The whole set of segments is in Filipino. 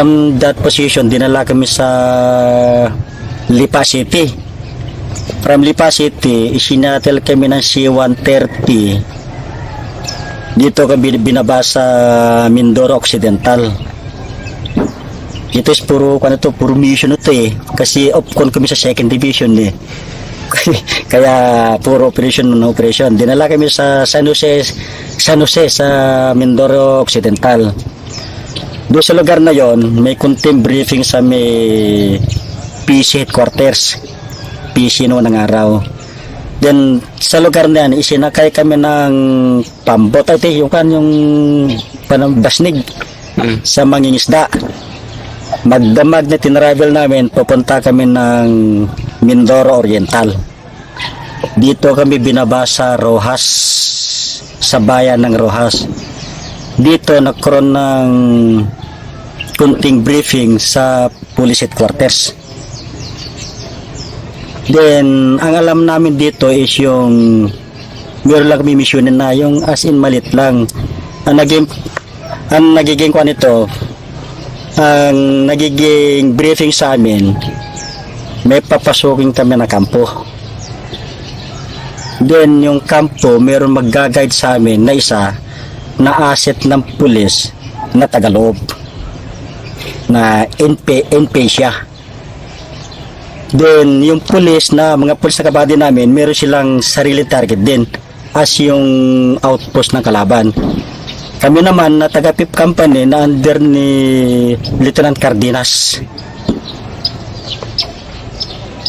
From that position, dinala kami sa Lipa City. From Lipa City, isinatel kami ng C-130. Dito kami binaba sa Mindoro Occidental. Ito is puro mission ito eh. Kasi opcon kami sa 2nd Division eh. Kaya puro operation. Dinala kami sa San Jose sa Mindoro Occidental. Doon sa lugar na yon, may kunting briefing sa may PC headquarters. PC noon ng araw. Then sa lugar na yan, isinakay kami ng pambot. Ito yung basnig sa mangingisda. Magdamag na tinravel namin, pupunta kami ng Mindoro Oriental. Dito kami binaba sa Rojas, sa bayan ng Rojas. Dito nagkaroon ng kunting briefing sa police headquarters. Then ang alam namin dito is yung meron lang kami missionin na yung as in malit lang. Ang nagiging kuan ito, ang nagiging briefing sa amin, may papasukin kami na kampo. Then yung kampo, meron mag-guide sa amin na isa na asset ng pulis na tagaloob na NP siya. Then yung pulis na mga pulis na kabady namin, meron silang sarili target din as yung outpost ng kalaban. Kami naman na taga PIP company na under ni Lieutenant Cardenas.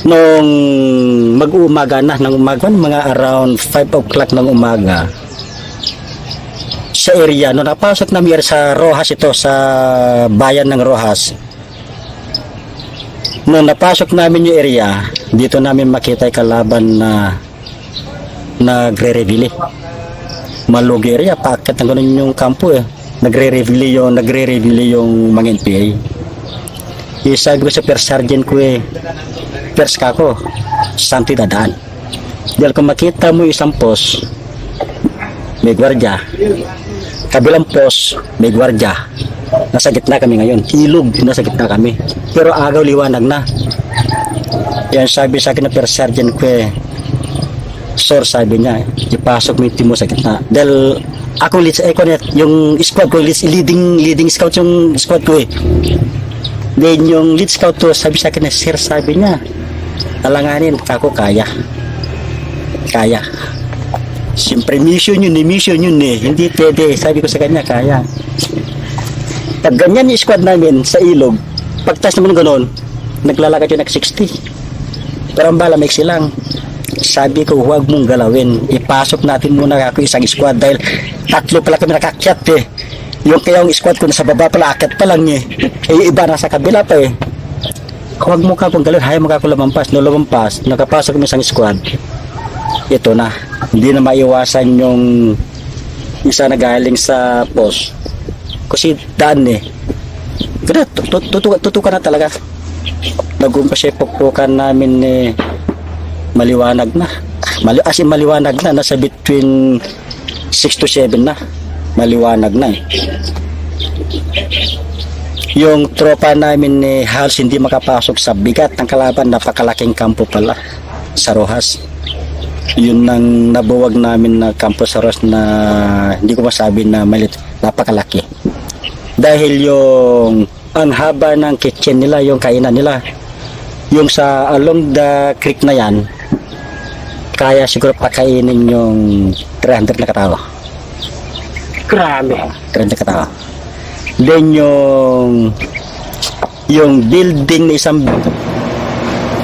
Nung mag-uumaga na ng umaga, mga around 5 o'clock ng umaga, sa area, no, napasok namin sa Rojas ito, sa bayan ng Rojas. Nung napasok namin yung area, dito namin makita yung kalaban na nagre-reveal. Malugi area, packet ng ganun yung kampo eh. Nagre-reveal yung mga NPA. Sabi ko sa first sergeant ko eh, first kako, santi dadaan. Dahil kung makita mo isang post, may gwardya. Kabilang post, may gwardya. Nasa gitna kami ngayon. Ilog, nasa gitna kami. Pero agaw liwanag na. Yan sabi sa akin na first sergeant ko eh, sir, sabi niya, ipasok mo yung team mo sa gitna. Dahil ako, yung squad ko, leading scout yung squad ko eh. Then yung lead scout to, sabi sa akin na, sir, sabi niya, talanganin, ako kaya. Siyempre, mission yun eh. Hindi pwede. Sabi ko sa kanya, kaya. Pag ganyan yung squad namin sa ilog, pagtas naman gano'n, naglalakad yun ng 60. Pero ang bala, maiksi lang. Sabi ko, huwag mong galawin. Ipasok natin muna ako isang squad dahil tatlo pala kami nakakyat eh. Yung squad ko nasa baba pala, akyat pa lang eh. Iba nasa kabila pa eh. Huwag mo ka kung galawin, hayaan mo ka kung lumampas. No, lumampas, nakapasok kami isang squad. Ito na, hindi na maiwasan yung isa na galing sa post. Kasi daan eh. Kaya tutukan na talaga. Nag-umpisa yung pukpukan namin eh, maliwanag na. As in maliwanag na, nasa between 6 to 7 na. Maliwanag na eh. Yung tropa namin eh, halos hindi makapasok sa bigat ng kalaban. Napakalaking kampo pala sa Rojas. Yun ang nabuwag namin na kampo sa Rojas na hindi ko masabi na malit, napakalaki. Dahil yung ang haba ng kitchen nila, yung kainan nila, yung sa along the creek na yan, kaya siguro pakainin yung 300 na katao. Grabe. 300 katao. Then yung building na isang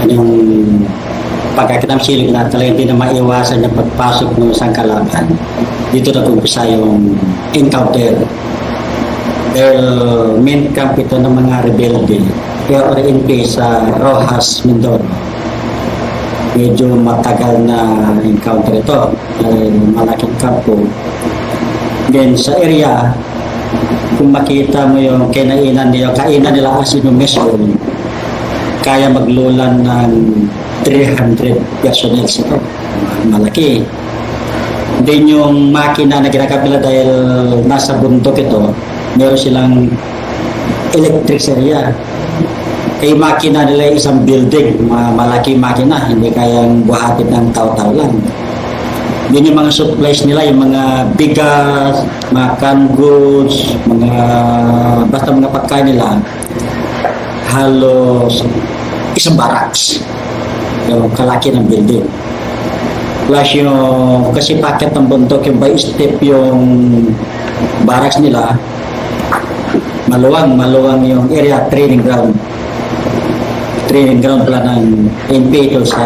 yung pagkakita ng siling na talaga hindi na maiwasan yung pagpasok ng isang kalaban. Dito na umpisa yung encounter. Main camp ito ng mga rebelde or NP sa Rojas, Mindoro. Medyo matagal na encounter ito. Malaking kampo. Then sa area, kung makita mo yung kainan nila as in yung mess hall, kaya maglulan ng 300 personnel ito. Malaki. Then yung makina na ginagabila dahil nasa bundok ito, meron silang electric area. Kay makina nila yung isang building, malaking makina, hindi kayang buhatin ng tao-tao lang. Yun yung mga supplies nila, yung mga bigas, mga canned goods, basta mga pagkain nila, halos isang barracks. Yung kalaki ng building. Plus yung, kasi packet ng bundok, yung by step yung barracks nila, maluwang yung area, training ground pala ng NPA ito sa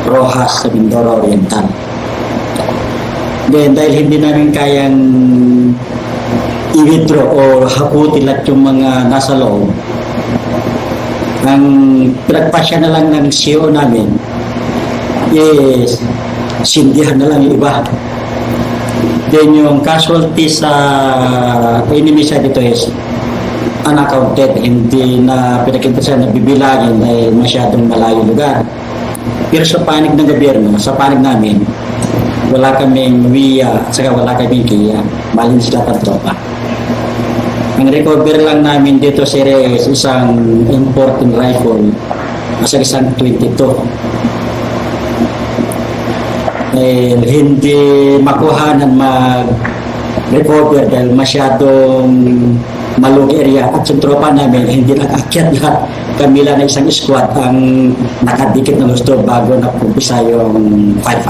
Rojas sa Mindoro Oriental. Then dahil hindi namin kayang i-withdraw o hakutin lahat yung mga nasa loob, ang pinagpasya na lang ng CEO namin is sindihan na lang yung iba. Then yung casualty sa enemy side dito is unaccounted, hindi na pinag-impresa na bibilangin dahil masyadong malayo lugar. Pero sa panig ng gobyerno, sa panig namin, wala kaming WIA at saka wala kaming KIA. Malinis lahat ang tropa. Ang recover lang namin dito sir is isang important rifle at isang 22. Hindi makuhanan mag-recover dahil masyadong malugi area at yung tropa namin hindi nag-akyat lahat. Kami lang na isang squad ang nakadikit ng gusto bago na-umpisa yung fight.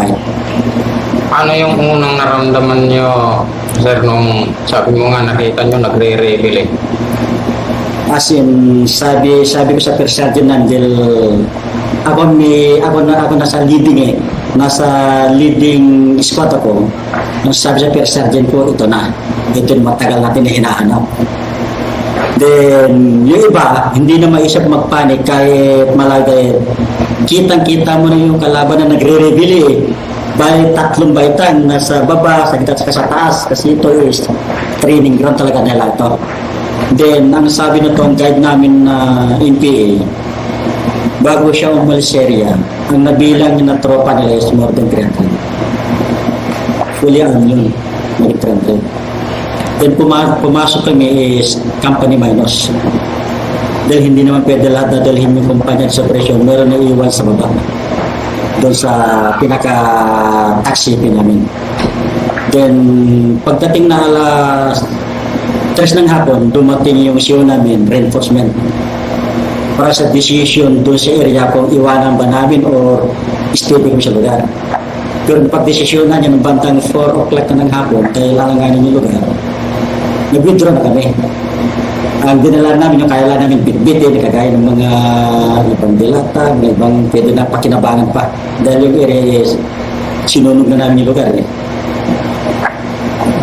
Ano yung unang naramdaman nyo, sir, nung sabi mo nga nakita nyo nagre-rebel eh? As in, sabi ko sa first sergeant nandil, ako nasa leading nasa leading squad ako. Nung sabi sa first sergeant ko, ito yung matagal natin na hinahanap. Then, yung iba, hindi na maisip magpanik kahit malagay. Kitang-kita mo na yung kalaban na nagre-rebel eh. Bali, 3 baitang nasa baba, sa gitna at sa taas. Kasi ito is training ground talaga nila ito. Then, ang sabi na itong guide namin na NPA, bago siya umalis sa area, ang nabilang na tropa nila is more than 300. Fully armed yun, more than 300. Then pumasok kami is company minus. Dahil hindi naman pwede lahat na dalhin yung kumpanya sa operasyon, meron na iwan sa baba. Doon sa pinaka-taxi namin. Then, pagdating na alas 3 ng hapon, dumating yung CEO namin, reinforcement. Para sa decision doon sa area kung iwanan ba namin o stay kami sa lugar. Pero pag-desisyon na niya ng bantang 4 o'clock na ng hapon, dahil lalanganin yung lugar, nag-withdraw na kami. Ang dinala namin, yung kaya lang namin bitbitin, kagaya ng mga ibang dilata, may ibang pwede na pakinabangan pa. Dahil yung area is sinunog na namin yung lugar eh.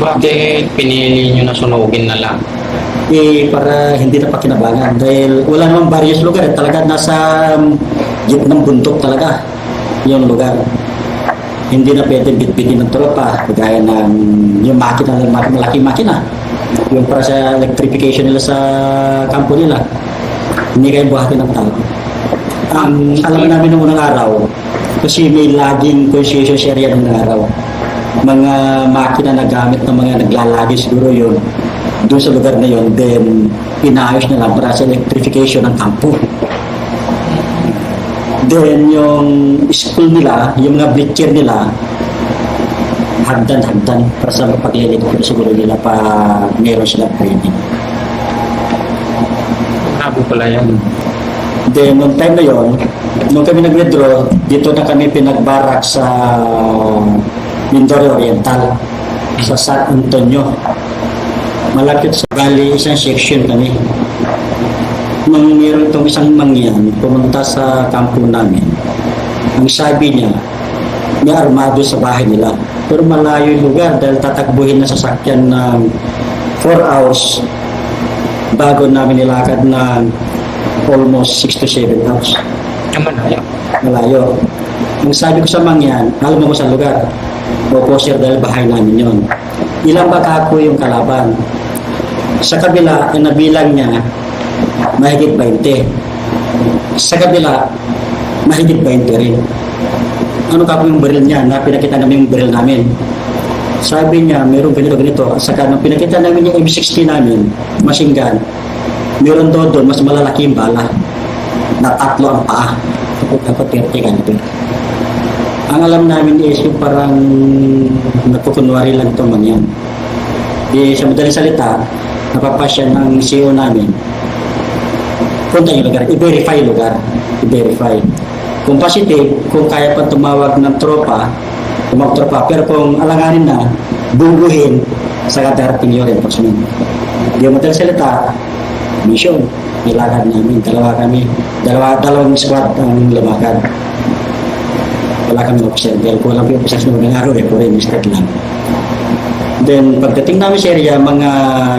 Bakit pinili nyo na sunugin na lang? Para hindi na pakinabangan. Dahil wala namang various lugar eh. Talaga nasa gitnang bundok talaga yung lugar. Hindi na pwede bitbitin ng tropa, kagaya ng yung makina, malaking makina. Yung para sa electrification nila sa kampo nila, hindi kayo buhatin ng tao. Ang alam namin nung unang araw, kasi may laging concession area nung unang araw. Mga makina na gamit ng mga naglalagi siguro yun doon sa lugar na yun, then pinayos na lang para sa electrification ng kampo. Then yung school nila, yung mga bleacher nila, hagdan para sa paglilit ko siguro nila pa meron silang training. Grabe pala yan. Then, noong time na yon, nung kami nag-withdraw, dito na kami pinagbarak sa Mindoro Oriental, sa San Antonio. Malapit sa Bali, isang section kami. Nung meron itong isang mangyan, pumunta sa kampo namin, ang sabi niya, may armado sa bahay nila. Pero malayo yung lugar dahil tatakbuhin na sasakyan ng 4 hours bago namin nilakad ng almost 6 to 7 hours. Malayo. Malayo. Ang sabi ko sa mangyan, alam mo sa lugar. Opo sir, dahil bahay namin yon. Ilang bakako yung kalaban. Sa kabila, ang nabilang niya, mahigit 20. Sa kabila, mahigit 20 rin. Ano ka po yung baril niya na pinakita namin yung baril namin. Sabi niya, mayroong ganito. Saka nung pinakita namin yung M60 namin, machine gun, Meron doon, mas malalaki yung bala. Na 3 ang paa. Dapat 30 caliber. Ang alam namin is yung parang nagpukunwari lang itong mangyan. Sa madaling salita, napapasya ng CEO namin. Punta yung lugar, i-verify yung lugar. I-verify. Kung positive, kung kaya pa tumawag ng tropa, pero kung alanganin na, bubuhin sa darating yung reinforcement. Yung madaling salita, mission, nilakad namin. Dalawang squad ang lumakad. Wala kami officer. Dahil ko lang po yung officers na mga araw, puro yung mistake lang. Then, pagdating namin sa area, mga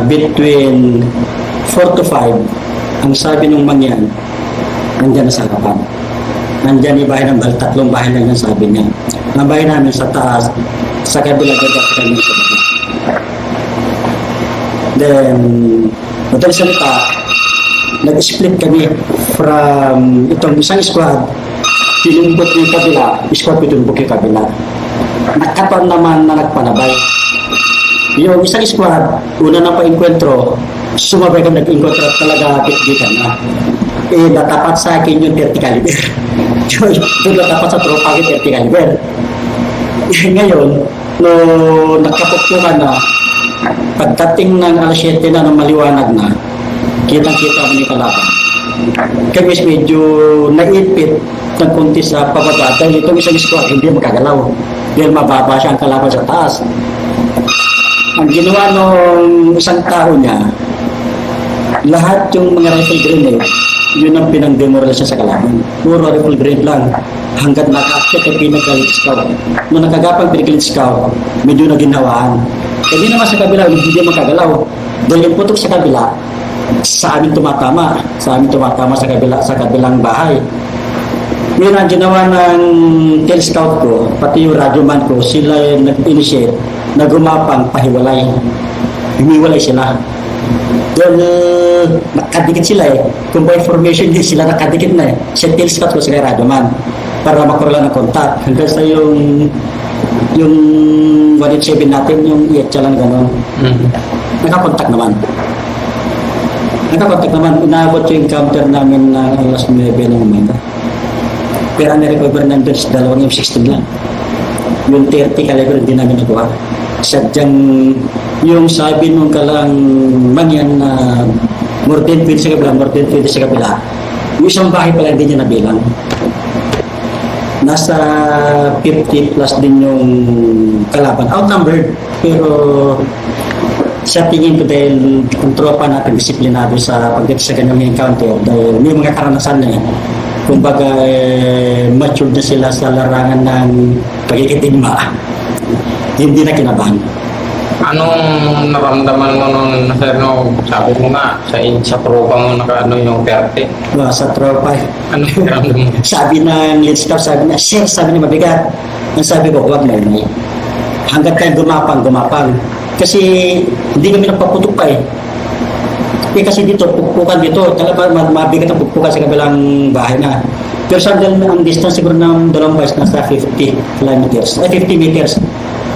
between 4 to 5, ang sabi ng mangyan, nandyan na sa harapan. Nandyan yung bahay ng bal, 3 bahay lang yan sabi niya. Ang bahay namin sa taas, sa kabila, sa kanyang sa baba. Then, madaling salita, nag-split kami from itong isang squad, tinumbok yung kabila, squad tinumbok yung kabila. Nagkataon naman na nagpanabay. Yung isang squad, una na pa-enkwentro, sumabay kang nag-enkwentro at talaga bitbitan na. Natapat sa akin yung 30 caliber. Yung natapat sa tropa yung 30 caliber. Ngayon, no nagkapukpukan na, pagdating ng alas 7 na ng maliwanag na, kitang-kita mo yung kalaban. Kaya medyo naipit ng kunti sa pababa dahil itong isang squad hindi magagalaw dahil mababa siya ang kalaban sa taas. Ang ginawa ng isang tao niya, lahat yung mga rifle grenade, yun ang pinang-demoralize sa kalaban. Puro rifle grenade lang hanggat naka-accept yung pinagalit scout. Nung nakagapang pinagalit scout, medyo naginawaan. Hindi naman sa kabila, hindi makagalaw. Dahil yung putok sa kabila, sa amin tumatama sa kabilang bahay. Yun ang ginawa ng tail scout ko, pati yung radyoman ko, sila yung nag-initiate na gumapang pahiwalay. Humiwalay sila. Dahil nakadikit sila kung by information din sila nakadikit na sa tail scout ko sila radyoman para makurola ng kontak. Hanggang sa yung 187 natin, yung ietsa lang gano'n. Nakakontak naman. Inaabot yung encounter namin na alas 9 ng umaga. Pero ang na-recover namin doon sa 2 M16 lang. Yung 30 caliber hindi namin nakuha. Sadyang yung sabi nung kalang mangyan na more than 20 sa kabila, yung isang bahay pala hindi niya nabilang. Nasa 50 plus din yung kalaban. Outnumbered, pero sa tingin ko dahil ang tropa natin disiplinado sa pagdating sa ganyang encounter dahil may mga karanasan na kumbaga matured na sila sa larangan ng pagkikitigma, hindi na kinabahan. Anong naramdaman mo nung sabi mo nga sa tropa mo naka yung 30? Sa tropa, Anong naramdaman mo? sabi ng lead staff, sabi niya, sir, sabi niya mabigat. Ang sabi ko, huwag na yun. Hanggat kayo gumapang. Kasi hindi kami nagpaputok pa kasi dito, pukpukan dito, talaga mabigat ang pukpukan sa kabilang bahay na. Pero sa ang distance siguro ng dalawang bays nasa 50 kilometers, 50 meters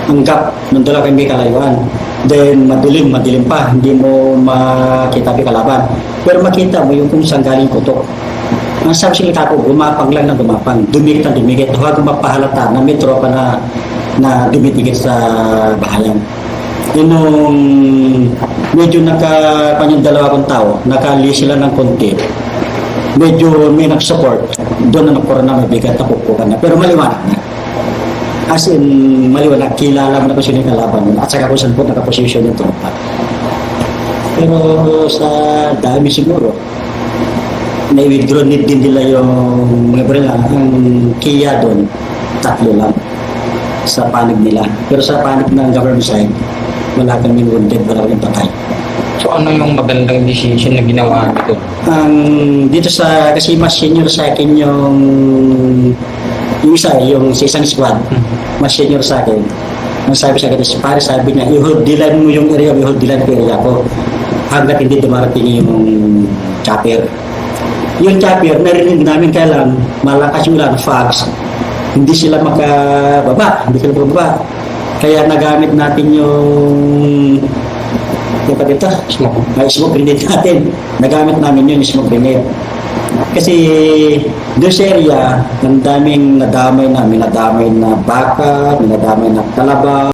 ang gap ng dalawang may kalayuan. Then madilim pa, hindi mo makita ang kalaban. Pero makita mo yung kung saan galing putok. Ang sabi sila ko, gumapang lang na gumapang, dumikit. Huwag mapahalata na may tropa na dumitigit sa bahayan. Nung medyo yung 2 tao, nakali sila ng konti, medyo may nag-support, doon na nagkaroon na mabigat na pupukan na. Pero maliwanag na. As in, maliwanag, kilala mo na kung sino yung kalaban at saka kung saan po nakaposisyon yung tropa. Pero sa dami siguro, na-withdraw din nila yung mga barila. Ang Kia doon, 3 lang sa panig nila. Pero sa panig ng government side, wala kami wounded, wala kami patay. So ano yung magandang decision na ginawa dito? Dito kasi mas senior sa akin yung isa, yung sa isang squad, mas senior sa akin. Ang sabi sa akin, pare, sabi niya, i-hold the line mo yung area, i-hold the line ko area ko hanggat hindi dumarating yung chopper. Yung chopper, narinig namin kailan malakas yung ulan, fogs, hindi sila makababa. Kaya nagamit natin yung Di ba dito? Smoke. May smoke grenade natin. Nagamit namin yun, smoke grenade. Kasi doon sa area, ang daming nadamay na baka, may nadamay na talaba,